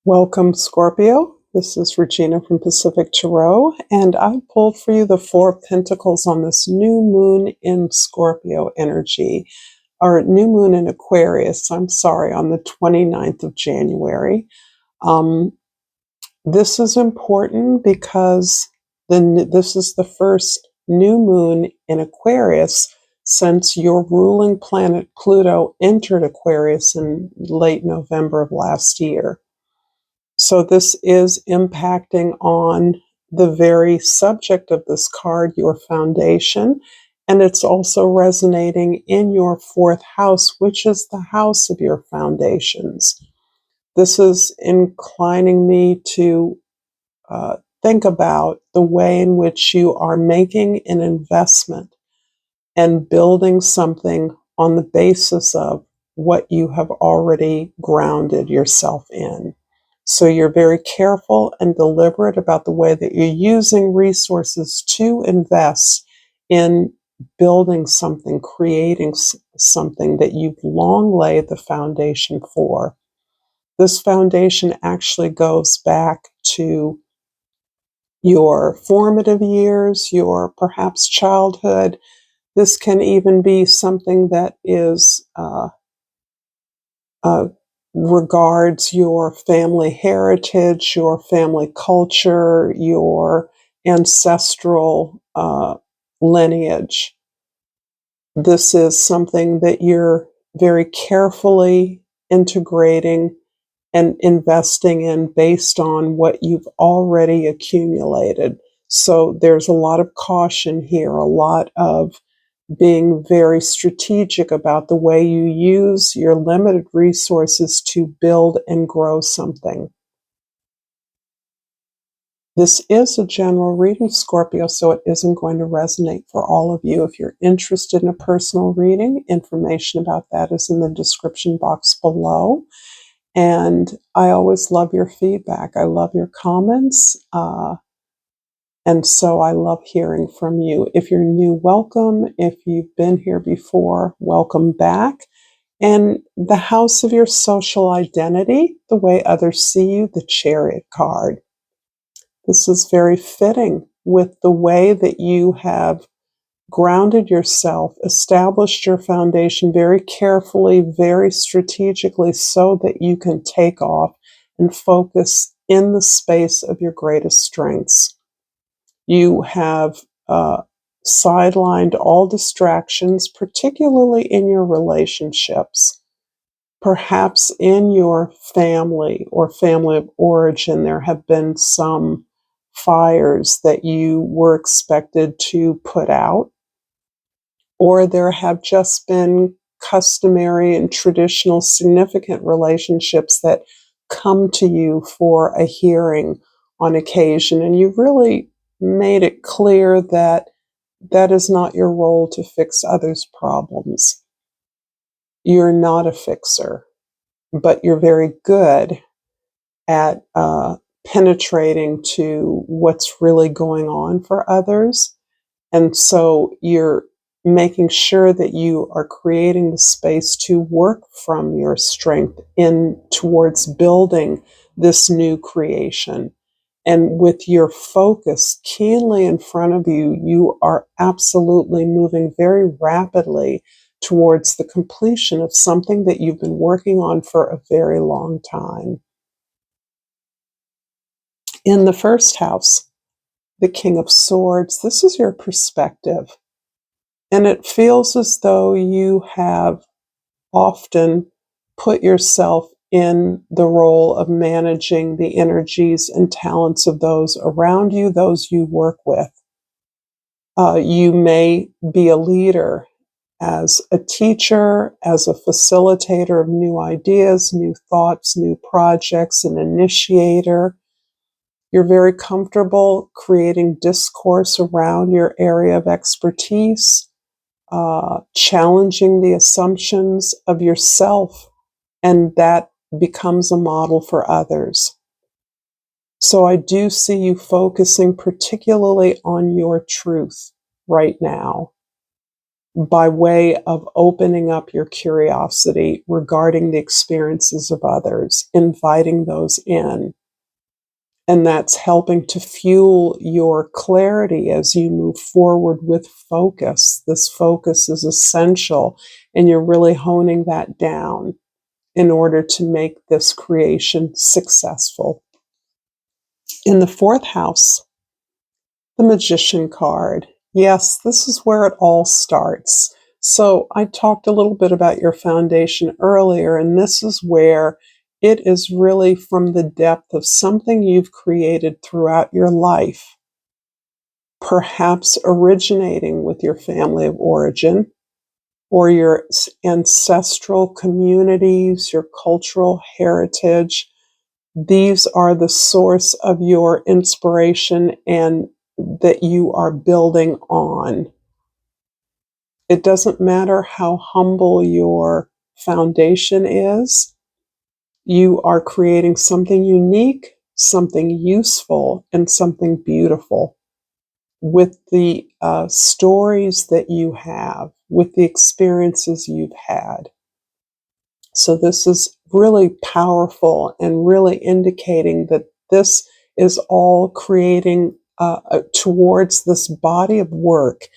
Welcome, Scorpio. This is Regina from Pacific Tarot, and I pulled for you the Four of Pentacles on this new moon in Scorpio energy, or new moon in Aquarius, on the 29th of January. This is important because this is the first new moon in Aquarius since your ruling planet Pluto entered Aquarius in late November of last year. So this is impacting on the very subject of this card, your foundation, and it's also resonating in your fourth house, which is the house of your foundations. This is inclining me to think about the way in which you are making an investment and building something on the basis of what you have already grounded yourself in. So you're very careful and deliberate about the way that you're using resources to invest in building something, creating something that you've long laid the foundation for. This foundation actually goes back to your formative years, your perhaps childhood. This can even be something that is regards your family heritage, your family culture, your ancestral lineage. This is something that you're very carefully integrating and investing in based on what you've already accumulated. So there's a lot of caution here, a lot of being very strategic about the way you use your limited resources to build and grow something. This is a general reading, Scorpio, so it isn't going to resonate for all of you. If you're interested in a personal reading, information about that is in the description box below. And I always love your feedback. I love your comments. And so I love hearing from you. If you're new, welcome. If you've been here before, welcome back. And the house of your social identity, the way others see you, the Chariot card. This is very fitting with the way that you have grounded yourself, established your foundation very carefully, very strategically, so that you can take off and focus in the space of your greatest strengths. You have sidelined all distractions, particularly in your relationships. Perhaps in your family or family of origin, there have been some fires that you were expected to put out, or there have just been customary and traditional significant relationships that come to you for a hearing on occasion, and you really made it clear that that is not your role to fix others' problems. You're not a fixer, but you're very good at penetrating to what's really going on for others. And so you're making sure that you are creating the space to work from your strength in towards building this new creation. And with your focus keenly in front of you, you are absolutely moving very rapidly towards the completion of something that you've been working on for a very long time. In the first house, the King of Swords, this is your perspective. And it feels as though you have often put yourself in the role of managing the energies and talents of those around you, those you work with. You may be a leader as a teacher, as a facilitator of new ideas, new thoughts, new projects, an initiator. You're very comfortable creating discourse around your area of expertise, challenging the assumptions of yourself, and that becomes a model for others. So I do see you focusing particularly on your truth right now. by way of opening up your curiosity regarding the experiences of others, inviting those in. And that's helping to fuel your clarity as you move forward with focus. This focus is essential, and you're really honing that down in order to make this creation successful. In the fourth house, the Magician card. Yes, this is where it all starts. So I talked a little bit about your foundation earlier, and this is where it is really from the depth of something you've created throughout your life, perhaps originating with your family of origin or your ancestral communities, your cultural heritage. These are the source of your inspiration and that you are building on. It doesn't matter how humble your foundation is, you are creating something unique, something useful, and something beautiful with the stories that you have, with the experiences you've had. So this is really powerful and really indicating that this is all creating towards this body of work.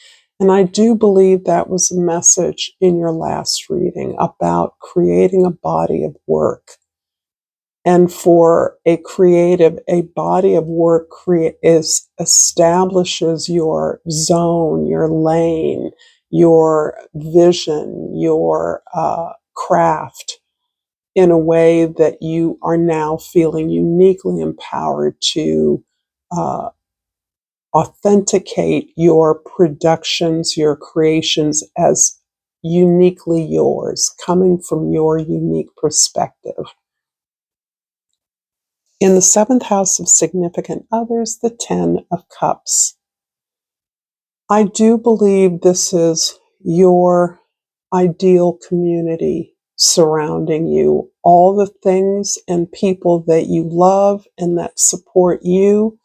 And I do believe that was a message in your last reading about creating a body of work. And for a creative, a body of work establishes your zone, your lane, your vision, your craft in a way that you are now feeling uniquely empowered to uh, authenticate your productions, your creations as uniquely yours, coming from your unique perspective. In the seventh house of significant others, the 10 of Cups. I do believe this is your ideal community surrounding you. All the things and people that you love and that support you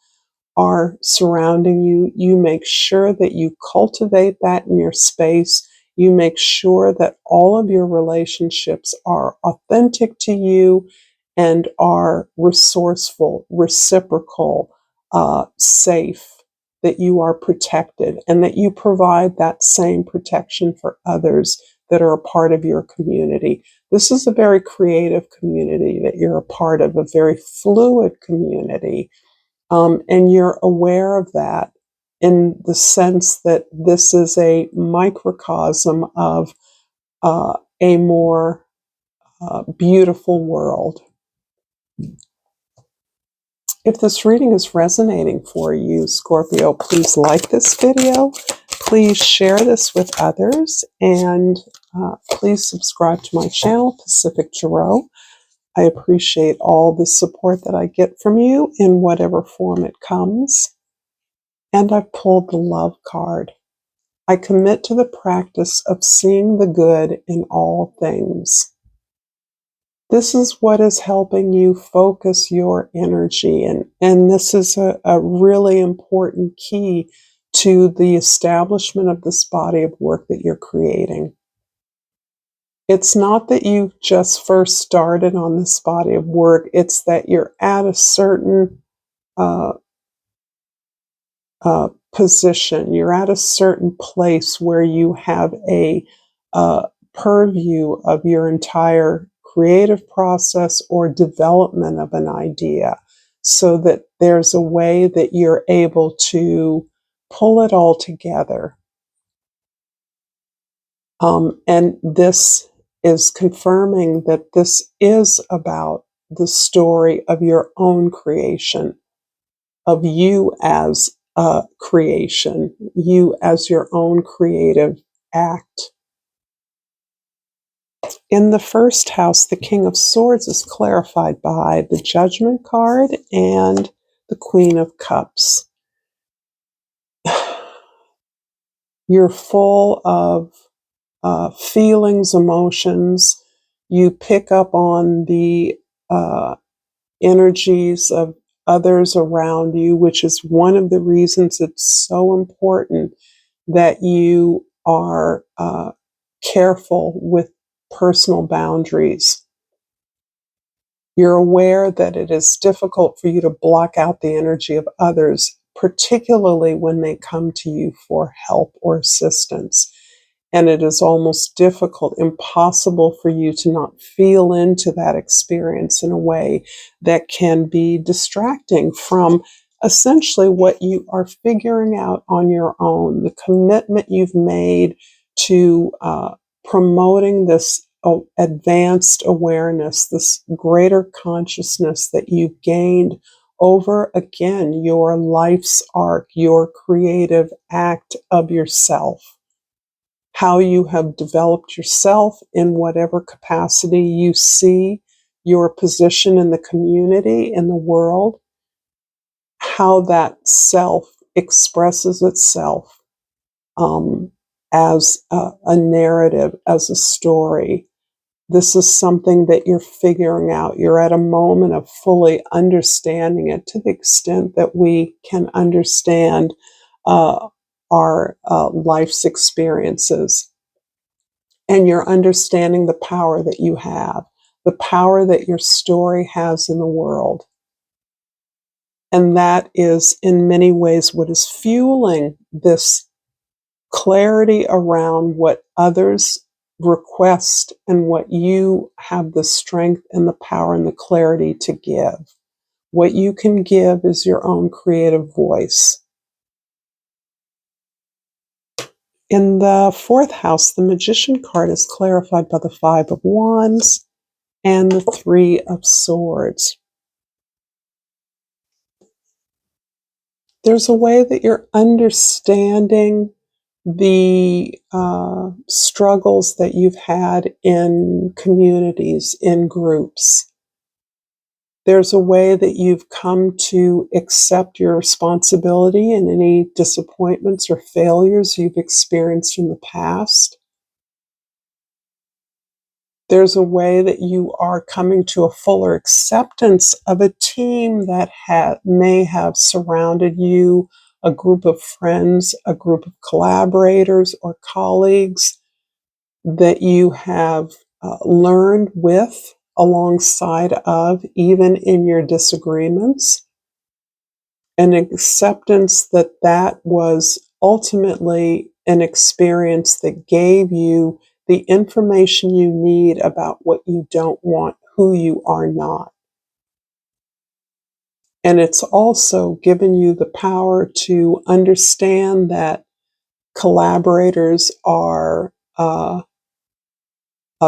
are surrounding you. You make sure that you cultivate that in your space. You make sure that all of your relationships are authentic to you and are resourceful, reciprocal, safe, that you are protected, and that you provide that same protection for others that are a part of your community. This is a very creative community that you're a part of, a very fluid community. And you're aware of that in the sense that this is a microcosm of a more beautiful world. If this reading is resonating for you, Scorpio, please like this video. Please share this with others. And please subscribe to my channel, Pacific Tarot. I appreciate all the support that I get from you in whatever form it comes. And I've pulled the Love card. I commit to the practice of seeing the good in all things. This is what is helping you focus your energy. And this is a really important key to the establishment of this body of work that you're creating. It's not that you just first started on this body of work. It's that you're at a certain position. You're at a certain place where you have a purview of your entire creative process or development of an idea, so that there's a way that you're able to pull it all together. And this is confirming that this is about the story of your own creation, of you as a creation, you as your own creative act. In the first house, the King of Swords is clarified by the Judgment card and the Queen of Cups. You're full of feelings, emotions. You pick up on the energies of others around you, which is one of the reasons it's so important that you are careful with personal boundaries. You're aware that it is difficult for you to block out the energy of others, particularly when they come to you for help or assistance. And it is almost difficult, impossible for you to not feel into that experience in a way that can be distracting from essentially what you are figuring out on your own, the commitment you've made to promoting this advanced awareness, this greater consciousness that you've gained over, again, your life's arc, your creative act of yourself. How you have developed yourself in whatever capacity you see your position in the community, in the world, how that self expresses itself as a narrative, as a story. This is something that you're figuring out. You're at a moment of fully understanding it to the extent that we can understand our life's experiences. And you're understanding the power that you have, the power that your story has in the world. And that is, in many ways, what is fueling this clarity around what others request and what you have the strength and the power and the clarity to give. What you can give is your own creative voice. In the fourth house, the Magician card is clarified by the Five of Wands and the Three of Swords. There's a way that you're understanding the struggles that you've had in communities, in groups. There's a way that you've come to accept your responsibility in any disappointments or failures you've experienced in the past. There's a way that you are coming to a fuller acceptance of a team that may have surrounded you, a group of friends, a group of collaborators or colleagues that you have learned with, alongside of, even in your disagreements. An acceptance that that was ultimately an experience that gave you the information you need about what you don't want, who you are not. And it's also given you the power to understand that collaborators are,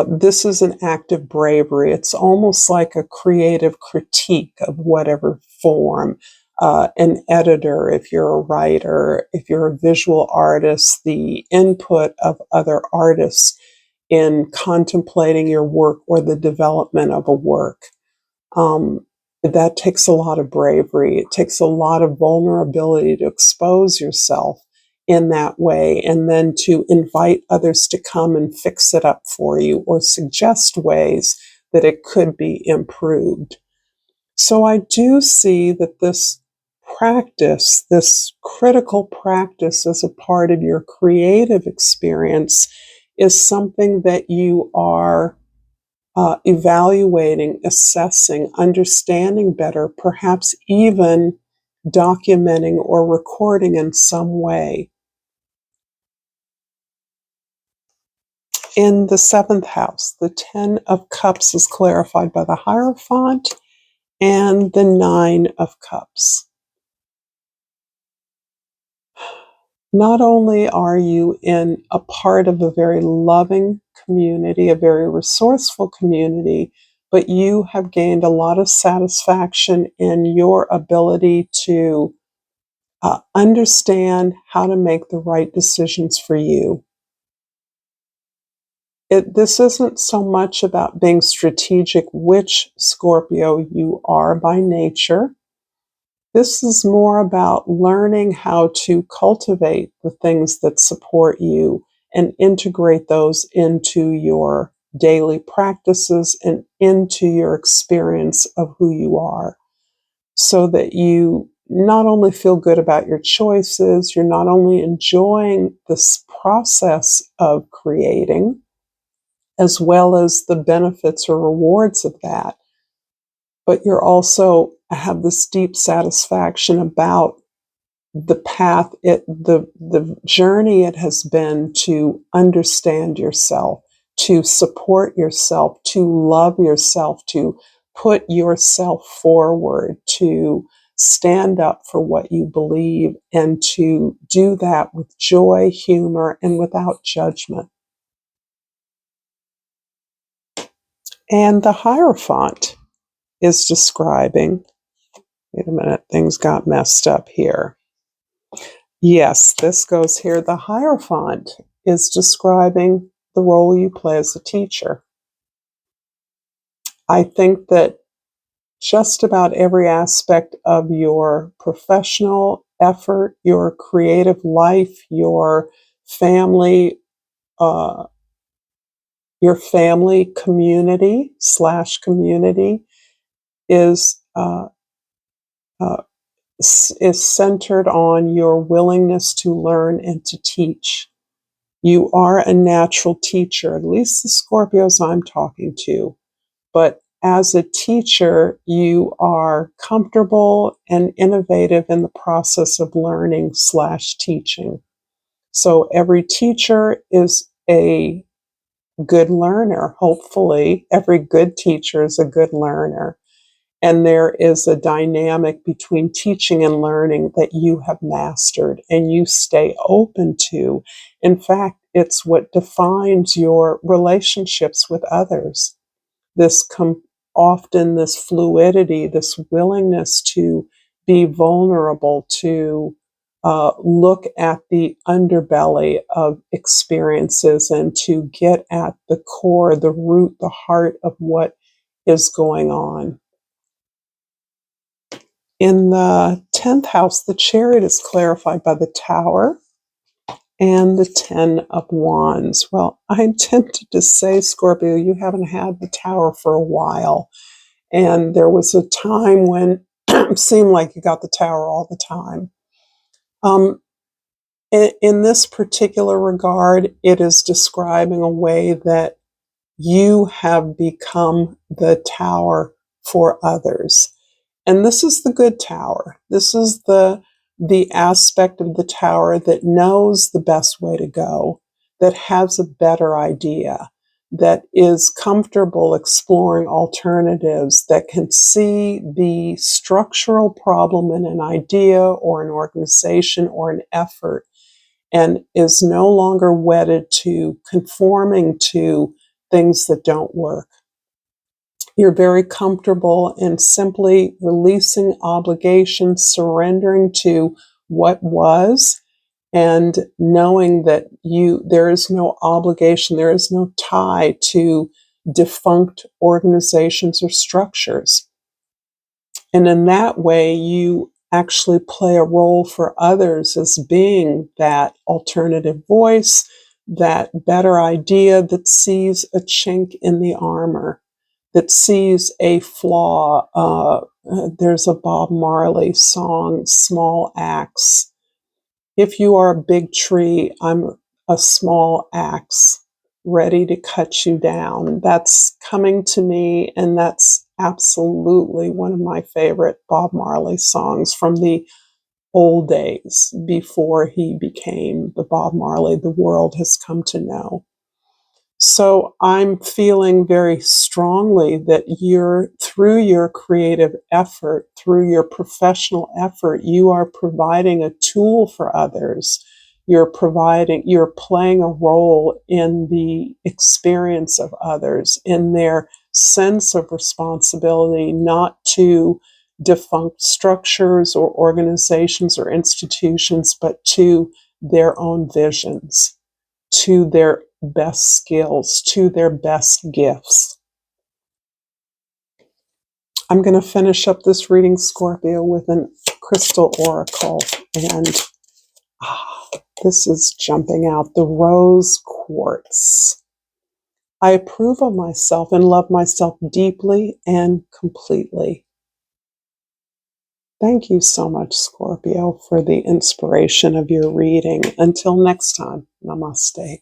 this is an act of bravery. It's almost like a creative critique of whatever form. An editor, if you're a writer, if you're a visual artist, the input of other artists in contemplating your work or the development of a work. That takes a lot of bravery. It takes a lot of vulnerability to expose yourself in that way, and then to invite others to come and fix it up for you or suggest ways that it could be improved. So I do see that this practice, this critical practice as a part of your creative experience, is something that you are evaluating, assessing, understanding better, perhaps even documenting or recording in some way. In the seventh house, the Ten of Cups is clarified by the Hierophant and the Nine of Cups. Not only are you in a part of a very loving community, a very resourceful community, but you have gained a lot of satisfaction in your ability to understand how to make the right decisions for you. This isn't so much about being strategic, which Scorpio you are by nature. This is more about learning how to cultivate the things that support you and integrate those into your daily practices and into your experience of who you are, so that you not only feel good about your choices, you're not only enjoying this process of creating, as well as the benefits or rewards of that, but you're also have this deep satisfaction about the path, the journey it has been to understand yourself, to support yourself, to love yourself, to put yourself forward, to stand up for what you believe, and to do that with joy, humor, and without judgment. And the Hierophant is describing, wait a minute, things got messed up here. Yes, this goes here. The Hierophant is describing the role you play as a teacher. I think that just about every aspect of your professional effort, your creative life, uh, your family community / community is uh, is centered on your willingness to learn and to teach. You are a natural teacher, at least the Scorpios I'm talking to. But as a teacher, you are comfortable and innovative in the process of learning / teaching. So every teacher is a good learner, hopefully. Every good teacher is a good learner. And there is a dynamic between teaching and learning that you have mastered and you stay open to. In fact, it's what defines your relationships with others. This often this fluidity, this willingness to be vulnerable, to look at the underbelly of experiences and to get at the core, the root, the heart of what is going on. In the 10th house, the Chariot is clarified by the Tower and the 10 of Wands. Well, I'm tempted to say, Scorpio, you haven't had the Tower for a while. And there was a time when it seemed like you got the Tower all the time. In this particular regard, it is describing a way that you have become the Tower for others. And this is the good Tower. This is the aspect of the Tower that knows the best way to go, that has a better idea, that is comfortable exploring alternatives, that can see the structural problem in an idea or an organization or an effort, and is no longer wedded to conforming to things that don't work. You're very comfortable in simply releasing obligations, surrendering to what was, and knowing that there is no obligation, there is no tie to defunct organizations or structures. And in that way, you actually play a role for others as being that alternative voice, that better idea that sees a chink in the armor, that sees a flaw. There's a Bob Marley song, Small Axe. If you are a big tree, I'm a small axe ready to cut you down. That's coming to me, and that's absolutely one of my favorite Bob Marley songs from the old days before he became the Bob Marley the world has come to know. So I'm feeling very strongly that through your creative effort, through your professional effort, you are providing a tool for others. You're playing a role in the experience of others, in their sense of responsibility, not to defunct structures or organizations or institutions, but to their own visions, to their best skills, to their best gifts. I'm going to finish up this reading, Scorpio, with a crystal oracle. And this is jumping out, the rose quartz. I approve of myself and love myself deeply and completely. Thank you so much, Scorpio, for the inspiration of your reading. Until next time, namaste.